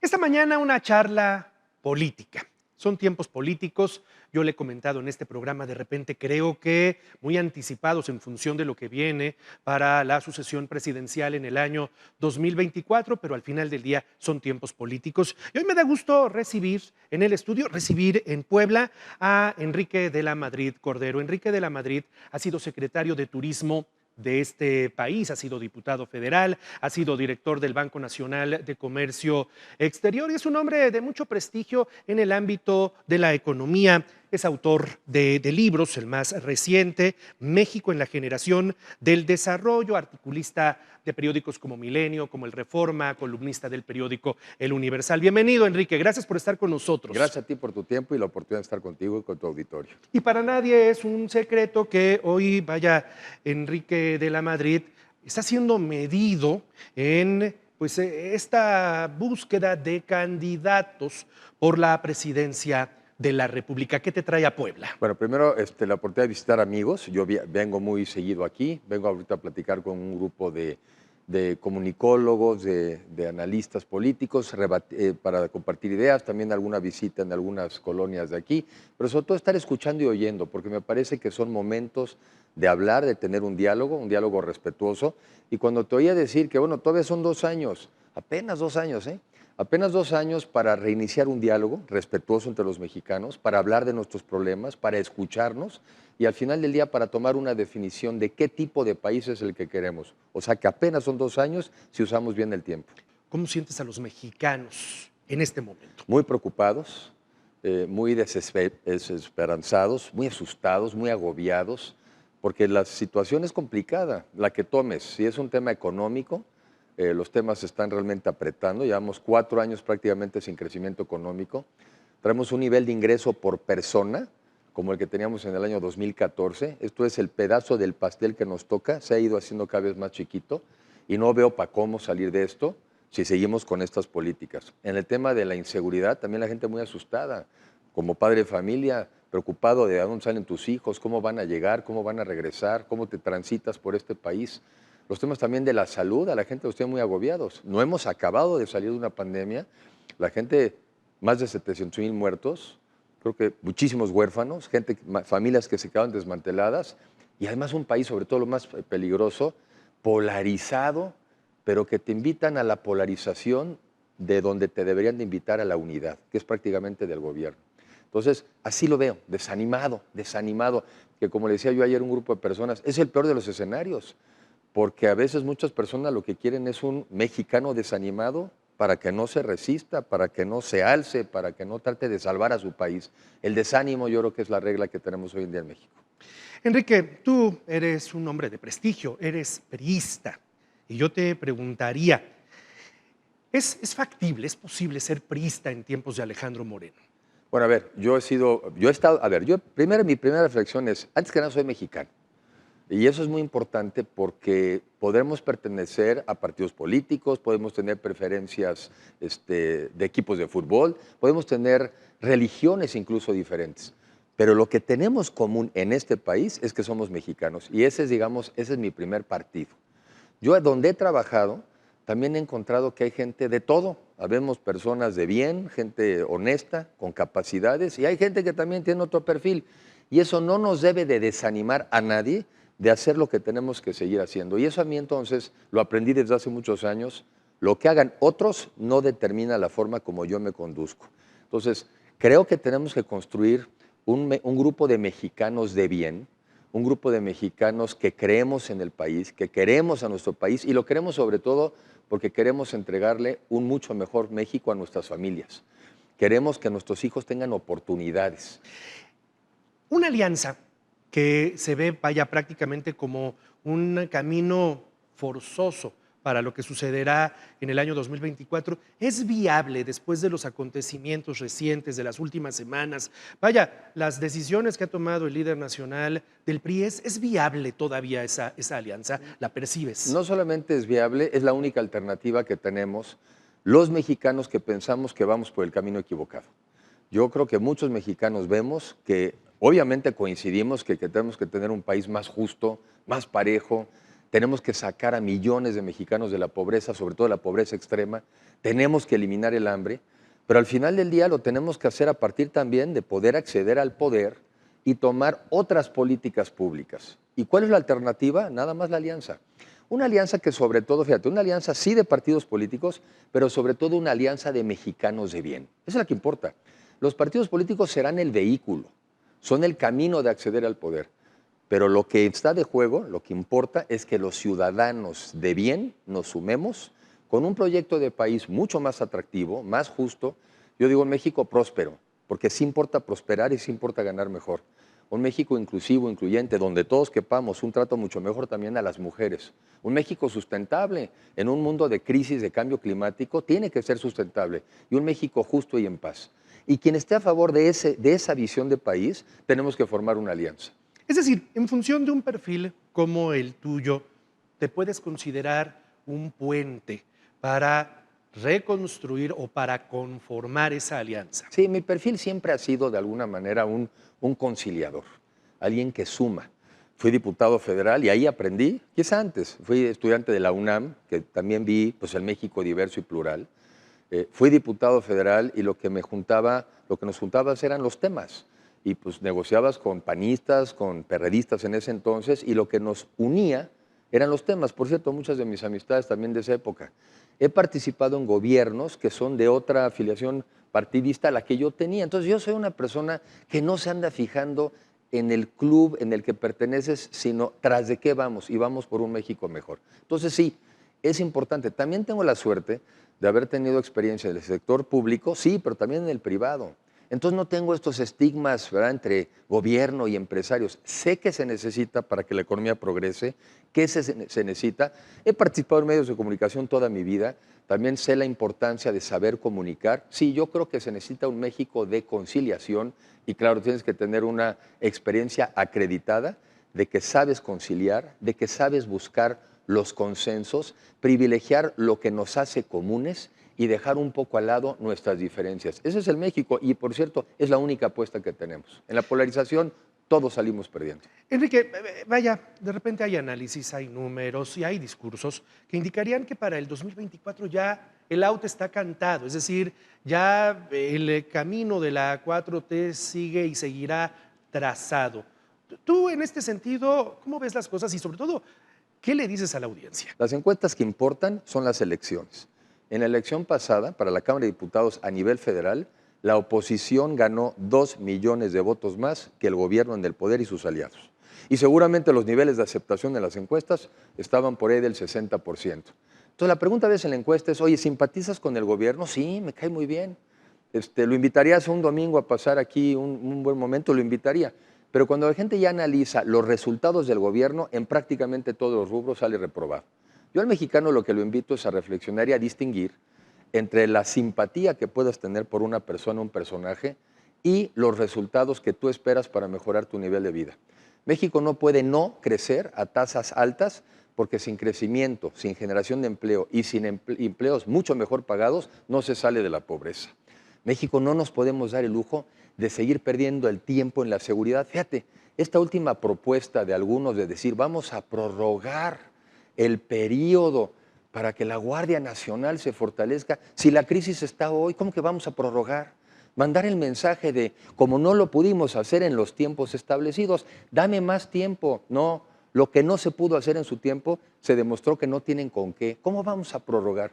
Esta mañana una charla política. Son tiempos políticos, yo le he comentado en este programa, de repente creo que muy anticipados en función de lo que viene para la sucesión presidencial en el año 2024, pero al final del día son tiempos políticos. Y hoy me da gusto recibir en el estudio, recibir en Puebla a Enrique de la Madrid Cordero. Enrique de la Madrid ha sido secretario de Turismo de este país, ha sido diputado federal, ha sido director del Banco Nacional de Comercio Exterior y es un hombre de mucho prestigio en el ámbito de la economía. Es autor de libros, el más reciente, México en la generación del desarrollo, articulista de periódicos como Milenio, como El Reforma, columnista del periódico El Universal. Bienvenido, Enrique, gracias por estar con nosotros. Gracias a ti por tu tiempo y la oportunidad de estar contigo y con tu auditorio. Y para nadie es un secreto que hoy, vaya, Enrique de la Madrid está siendo medido en pues, esta búsqueda de candidatos por la presidencia de la República. ¿Qué te trae a Puebla? Bueno, primero la oportunidad de visitar amigos. Yo vengo muy seguido aquí. Vengo ahorita a platicar con un grupo de comunicólogos, de analistas políticos para compartir ideas, también alguna visita en algunas colonias de aquí, pero sobre todo estar escuchando y oyendo, porque me parece que son momentos de hablar, de tener un diálogo respetuoso. Y cuando te oía decir que, bueno, todavía son 2 años, apenas 2 años, ¿eh? Apenas 2 años para reiniciar un diálogo respetuoso entre los mexicanos, para hablar de nuestros problemas, para escucharnos y al final del día para tomar una definición de qué tipo de país es el que queremos. O sea que apenas son 2 años si usamos bien el tiempo. ¿Cómo sientes a los mexicanos en este momento? Muy preocupados, muy desesperanzados, muy asustados, muy agobiados, porque la situación es complicada, la que tomes. Si es un tema económico, los temas se están realmente apretando, llevamos 4 años prácticamente sin crecimiento económico, traemos un nivel de ingreso por persona como el que teníamos en el año 2014, esto es el pedazo del pastel que nos toca, se ha ido haciendo cada vez más chiquito y no veo para cómo salir de esto si seguimos con estas políticas. En el tema de la inseguridad, también la gente muy asustada, como padre de familia, preocupado de a dónde salen tus hijos, cómo van a llegar, cómo van a regresar, cómo te transitas por este país. Los temas también de la salud, a la gente los tiene muy agobiados. No hemos acabado de salir de una pandemia. La gente, más de 700,000 muertos, creo que muchísimos huérfanos, familias que se quedaron desmanteladas y además un país, sobre todo lo más peligroso, polarizado, pero que te invitan a la polarización de donde te deberían de invitar a la unidad, que es prácticamente del gobierno. Entonces, así lo veo, desanimado, que como le decía yo ayer a un grupo de personas, es el peor de los escenarios, porque a veces muchas personas lo que quieren es un mexicano desanimado para que no se resista, para que no se alce, para que no trate de salvar a su país. El desánimo yo creo que es la regla que tenemos hoy en día en México. Enrique, tú eres un hombre de prestigio, eres priista, y yo te preguntaría, ¿es factible, es posible ser priista en tiempos de Alejandro Moreno? Bueno, a ver, mi primera reflexión es, antes que nada soy mexicano. Y eso es muy importante porque podremos pertenecer a partidos políticos, podemos tener preferencias de equipos de fútbol, podemos tener religiones incluso diferentes. Pero lo que tenemos común en este país es que somos mexicanos y ese es mi primer partido. Yo donde he trabajado también he encontrado que hay gente de todo. Habemos personas de bien, gente honesta, con capacidades y hay gente que también tiene otro perfil. Y eso no nos debe de desanimar a nadie de hacer lo que tenemos que seguir haciendo. Y eso a mí entonces lo aprendí desde hace muchos años. Lo que hagan otros no determina la forma como yo me conduzco. Entonces, creo que tenemos que construir un grupo de mexicanos de bien, un grupo de mexicanos que creemos en el país, que queremos a nuestro país y lo queremos sobre todo porque queremos entregarle un mucho mejor México a nuestras familias. Queremos que nuestros hijos tengan oportunidades. Una alianza que se ve, vaya, prácticamente como un camino forzoso para lo que sucederá en el año 2024, ¿es viable después de los acontecimientos recientes de las últimas semanas? Vaya, las decisiones que ha tomado el líder nacional del PRI, ¿es viable todavía esa alianza? ¿La percibes? No solamente es viable, es la única alternativa que tenemos los mexicanos que pensamos que vamos por el camino equivocado. Yo creo que muchos mexicanos vemos que obviamente coincidimos que tenemos que tener un país más justo, más parejo, tenemos que sacar a millones de mexicanos de la pobreza, sobre todo de la pobreza extrema, tenemos que eliminar el hambre, pero al final del día lo tenemos que hacer a partir también de poder acceder al poder y tomar otras políticas públicas. ¿Y cuál es la alternativa? Nada más la alianza. Una alianza que sobre todo, fíjate, una alianza sí de partidos políticos, pero sobre todo una alianza de mexicanos de bien. Esa es la que importa. Los partidos políticos serán el vehículo, son el camino de acceder al poder. Pero lo que está de juego, lo que importa es que los ciudadanos de bien nos sumemos con un proyecto de país mucho más atractivo, más justo. Yo digo un México próspero, porque sí importa prosperar y sí importa ganar mejor. Un México inclusivo, incluyente, donde todos quepamos, un trato mucho mejor también a las mujeres. Un México sustentable en un mundo de crisis, de cambio climático, tiene que ser sustentable. Y un México justo y en paz. Y quien esté a favor de esa visión de país, tenemos que formar una alianza. Es decir, en función de un perfil como el tuyo, te puedes considerar un puente para reconstruir o para conformar esa alianza. Sí, mi perfil siempre ha sido de alguna manera un conciliador, alguien que suma. Fui diputado federal y ahí aprendí, quizá antes, fui estudiante de la UNAM, que también vi pues, el México diverso y plural. Fui diputado federal y lo que nos juntaba eran los temas. Y pues negociabas con panistas, con perredistas en ese entonces, y lo que nos unía eran los temas. Por cierto, muchas de mis amistades también de esa época. He participado en gobiernos que son de otra afiliación partidista a la que yo tenía. Entonces yo soy una persona que no se anda fijando en el club en el que perteneces, sino tras de qué vamos, y vamos por un México mejor. Entonces sí, es importante. También tengo la suerte de haber tenido experiencia en el sector público, sí, pero también en el privado. Entonces no tengo estos estigmas, ¿verdad?, entre gobierno y empresarios. Sé que se necesita para que la economía progrese, que se necesita. He participado en medios de comunicación toda mi vida, también sé la importancia de saber comunicar. Sí, yo creo que se necesita un México de conciliación y claro, tienes que tener una experiencia acreditada de que sabes conciliar, de que sabes buscar los consensos, privilegiar lo que nos hace comunes y dejar un poco al lado nuestras diferencias. Ese es el México y, por cierto, es la única apuesta que tenemos. En la polarización todos salimos perdiendo. Enrique, vaya, de repente hay análisis, hay números y hay discursos que indicarían que para el 2024 ya el out está cantado, es decir, ya el camino de la 4T sigue y seguirá trazado. Tú, en este sentido, ¿cómo ves las cosas y sobre todo, qué le dices a la audiencia? Las encuestas que importan son las elecciones. En la elección pasada, para la Cámara de Diputados a nivel federal, la oposición ganó 2 millones de votos más que el gobierno en el poder y sus aliados. Y seguramente los niveles de aceptación de las encuestas estaban por ahí del 60%. Entonces la pregunta a veces en la encuesta es, oye, ¿simpatizas con el gobierno? Sí, me cae muy bien. ¿Lo invitarías un domingo a pasar aquí un buen momento? Lo invitaría. Pero cuando la gente ya analiza los resultados del gobierno, en prácticamente todos los rubros sale reprobado. Yo al mexicano lo que lo invito es a reflexionar y a distinguir entre la simpatía que puedas tener por una persona, un personaje, y los resultados que tú esperas para mejorar tu nivel de vida. México no puede no crecer a tasas altas porque sin crecimiento, sin generación de empleo y sin empleos mucho mejor pagados, no se sale de la pobreza. México no nos podemos dar el lujo de seguir perdiendo el tiempo en la seguridad. Fíjate, esta última propuesta de algunos de decir vamos a prorrogar el periodo para que la Guardia Nacional se fortalezca. Si la crisis está hoy, ¿cómo que vamos a prorrogar? Mandar el mensaje de, como no lo pudimos hacer en los tiempos establecidos, dame más tiempo. No, lo que no se pudo hacer en su tiempo se demostró que no tienen con qué. ¿Cómo vamos a prorrogar?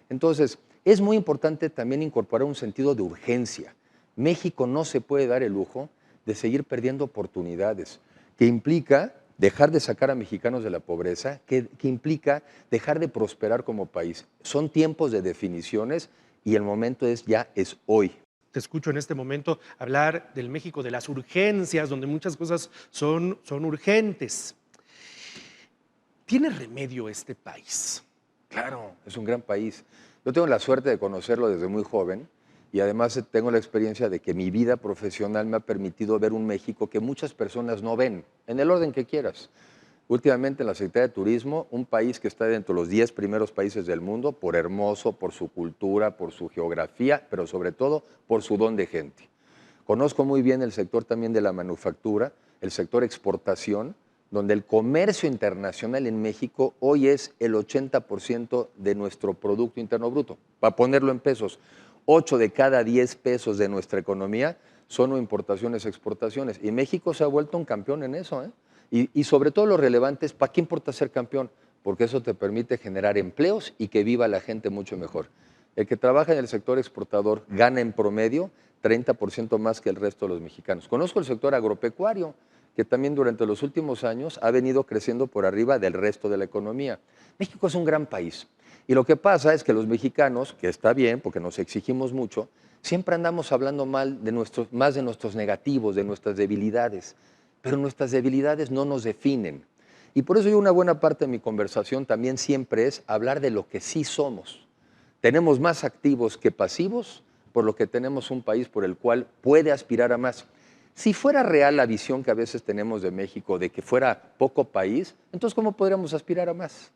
Entonces, es muy importante también incorporar un sentido de urgencia. México no se puede dar el lujo de seguir perdiendo oportunidades, que implica dejar de sacar a mexicanos de la pobreza, que implica dejar de prosperar como país. Son tiempos de definiciones y el momento es hoy. Te escucho en este momento hablar del México de las urgencias, donde muchas cosas son urgentes. ¿Tiene remedio este país? Claro, es un gran país. Yo tengo la suerte de conocerlo desde muy joven y además tengo la experiencia de que mi vida profesional me ha permitido ver un México que muchas personas no ven, en el orden que quieras. Últimamente en la Secretaría de Turismo, un país que está dentro de los 10 primeros países del mundo, por hermoso, por su cultura, por su geografía, pero sobre todo por su don de gente. Conozco muy bien el sector también de la manufactura, el sector exportación, donde el comercio internacional en México hoy es el 80% de nuestro Producto Interno Bruto. Para ponerlo en pesos, 8 de cada 10 pesos de nuestra economía son importaciones, exportaciones. Y México se ha vuelto un campeón en eso, ¿eh? Y sobre todo lo relevante es, ¿para qué importa ser campeón? Porque eso te permite generar empleos y que viva la gente mucho mejor. El que trabaja en el sector exportador gana en promedio 30% más que el resto de los mexicanos. Conozco el sector agropecuario, que también durante los últimos años ha venido creciendo por arriba del resto de la economía. México es un gran país. Y lo que pasa es que los mexicanos, que está bien porque nos exigimos mucho, siempre andamos hablando más de nuestros negativos, de nuestras debilidades. Pero nuestras debilidades no nos definen. Y por eso yo una buena parte de mi conversación también siempre es hablar de lo que sí somos. Tenemos más activos que pasivos, por lo que tenemos un país por el cual puede aspirar a más. Si fuera real la visión que a veces tenemos de México de que fuera poco país, entonces ¿cómo podríamos aspirar a más?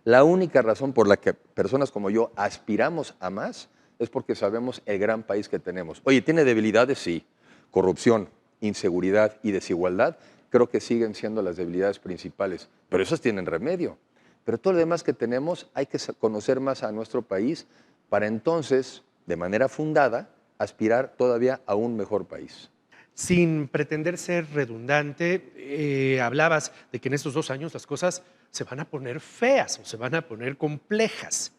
La única razón por la que personas como yo aspiramos a más es porque sabemos el gran país que tenemos. Oye, ¿tiene debilidades? Sí. Corrupción, inseguridad y desigualdad creo que siguen siendo las debilidades principales, pero esas tienen remedio. Pero todo lo demás que tenemos hay que conocer más a nuestro país para entonces, de manera fundada, aspirar todavía a un mejor país. Sin pretender ser redundante, hablabas de que en estos 2 años las cosas se van a poner feas o se van a poner complejas.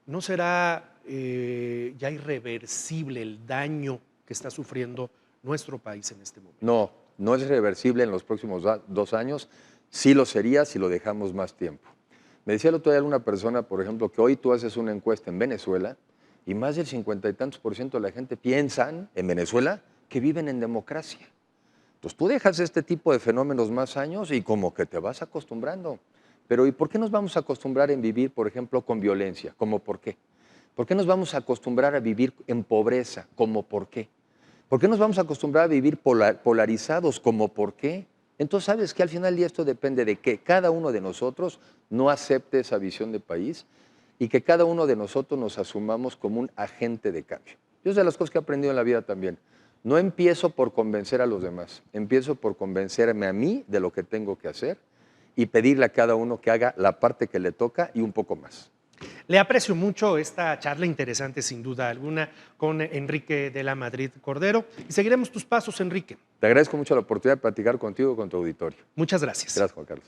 ¿No será ya irreversible el daño que está sufriendo nuestro país en este momento? No, no es reversible en los próximos 2 años. Sí lo sería si lo dejamos más tiempo. Me decía el otro día alguna persona, por ejemplo, que hoy tú haces una encuesta en Venezuela y más del 50 y tantos por ciento de la gente piensan en Venezuela que viven en democracia. Entonces tú dejas este tipo de fenómenos más años y como que te vas acostumbrando. Pero ¿y por qué nos vamos a acostumbrar en vivir, por ejemplo, con violencia? ¿Cómo por qué? ¿Por qué nos vamos a acostumbrar a vivir en pobreza? ¿Cómo por qué? ¿Por qué nos vamos a acostumbrar a vivir polarizados? ¿Cómo por qué? Entonces, ¿sabes que al final del día esto depende de que cada uno de nosotros no acepte esa visión de país y que cada uno de nosotros nos asumamos como un agente de cambio? Yo es de las cosas que he aprendido en la vida también. No empiezo por convencer a los demás, empiezo por convencerme a mí de lo que tengo que hacer y pedirle a cada uno que haga la parte que le toca y un poco más. Le aprecio mucho esta charla interesante, sin duda alguna, con Enrique de la Madrid Cordero. Y seguiremos tus pasos, Enrique. Te agradezco mucho la oportunidad de platicar contigo y con tu auditorio. Muchas gracias. Gracias, Juan Carlos.